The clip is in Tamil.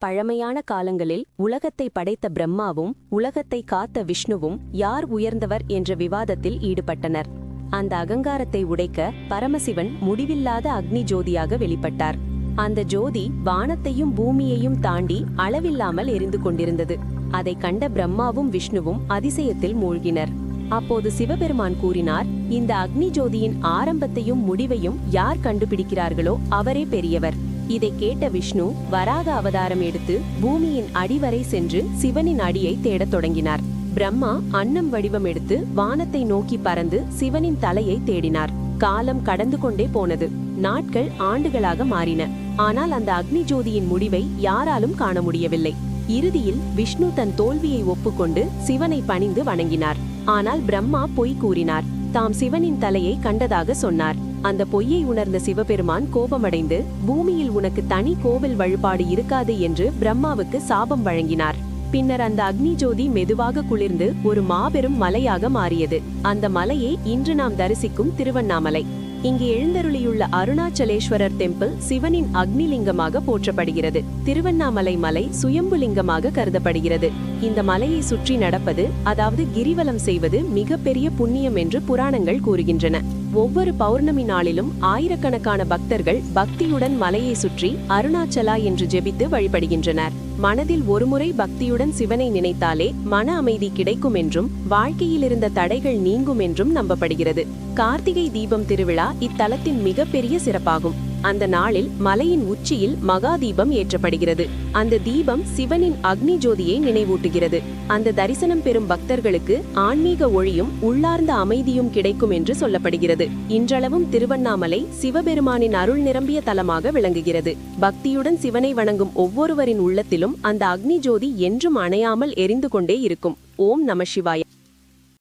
பழமையான காலங்களில் உலகத்தை படைத்த பிரம்மாவும் உலகத்தை காத்த விஷ்ணுவும் யார் உயர்ந்தவர் என்ற விவாதத்தில் ஈடுபட்டனர். அந்த அகங்காரத்தை உடைக்க பரமசிவன் முடிவில்லாத அக்னி ஜோதியாக வெளிப்பட்டார். அந்த ஜோதி வானத்தையும் பூமியையும் தாண்டி அளவில்லாமல் எரிந்து கொண்டிருந்தது. அதை கண்ட பிரம்மாவும் விஷ்ணுவும் அதிசயத்தில் மூழ்கினர். அப்போது சிவபெருமான் கூறினார், இந்த அக்னி ஜோதியின் ஆரம்பத்தையும் முடிவையும் யார் கண்டுபிடிக்கிறார்களோ அவரே பெரியவர். இதை கேட்ட விஷ்ணு வராக அவதாரம் எடுத்து பூமியின் அடிவரை சென்று சிவனின் அடியை தேடத் தொடங்கினார். பிரம்மா அன்னம் வடிவம் எடுத்து வானத்தை நோக்கி பறந்து சிவனின் தலையை தேடினார். காலம் கடந்து கொண்டே போனது. நாட்கள் ஆண்டுகளாக மாறின. ஆனால் அந்த அக்னி ஜோதியின் முடிவை யாராலும் காண முடியவில்லை. இறுதியில் விஷ்ணு தன் தோல்வியை ஒப்புக்கொண்டு சிவனை பணிந்து வணங்கினார். ஆனால் பிரம்மா பொய் கூறினார். தாம் சிவனின் தலையை கண்டதாக சொன்னார். அந்த பொய்யை உணர்ந்த சிவபெருமான் கோபமடைந்து பூமியில் உனக்கு தனி கோவில் வழிபாடு இருக்காது என்று பிரம்மாவுக்கு சாபம் வழங்கினார். பின்னர் அந்த அக்னி ஜோதி மெதுவாக குளிர்ந்து ஒரு மாபெரும் மலையாக மாறியது. அந்த மலையே இன்று நாம் தரிசிக்கும் திருவண்ணாமலை. இங்கு எழுந்தருளியுள்ள அருணாச்சலேஸ்வரர் டெம்பிள் சிவனின் அக்னிலிங்கமாக போற்றப்படுகிறது. திருவண்ணாமலை மலை சுயம்புலிங்கமாக கருதப்படுகிறது. இந்த மலையை சுற்றி நடப்பது, அதாவது கிரிவலம் செய்வது மிகப்பெரிய புண்ணியம் என்று புராணங்கள் கூறுகின்றன. ஒவ்வொரு பௌர்ணமி நாளிலும் ஆயிரக்கணக்கான பக்தர்கள் பக்தியுடன் மலையை சுற்றி அருணாச்சலா என்று ஜெபித்து வழிபடுகின்றனர். மனதில் ஒருமுறை பக்தியுடன் சிவனை நினைத்தாலே மன அமைதி கிடைக்கும் என்றும் வாழ்க்கையில் இருந்த தடைகள் நீங்கும் என்றும் நம்பப்படுகிறது. கார்த்திகை தீபம் திருவிழா இத்தலத்தின் மிகப்பெரிய சிறப்பாகும். அந்த நாளில் மலையின் உச்சியில் மகா தீபம் ஏற்றப்படுகிறது. அந்த தீபம் சிவனின் அக்னி ஜோதியை நினைவூட்டுகிறது. அந்த தரிசனம் பெறும் பக்தர்களுக்கு ஆன்மீக ஒளியும் உள்ளார்ந்த அமைதியும் கிடைக்கும் என்று சொல்லப்படுகிறது. இன்றளவும் திருவண்ணாமலை சிவபெருமானின் அருள் நிரம்பிய தலமாக விளங்குகிறது. பக்தியுடன் சிவனை வணங்கும் ஒவ்வொருவரின் உள்ளத்திலும் அந்த அக்னி ஜோதி என்றும் அணையாமல் எரிந்து கொண்டே இருக்கும். ஓம் நம சிவாய.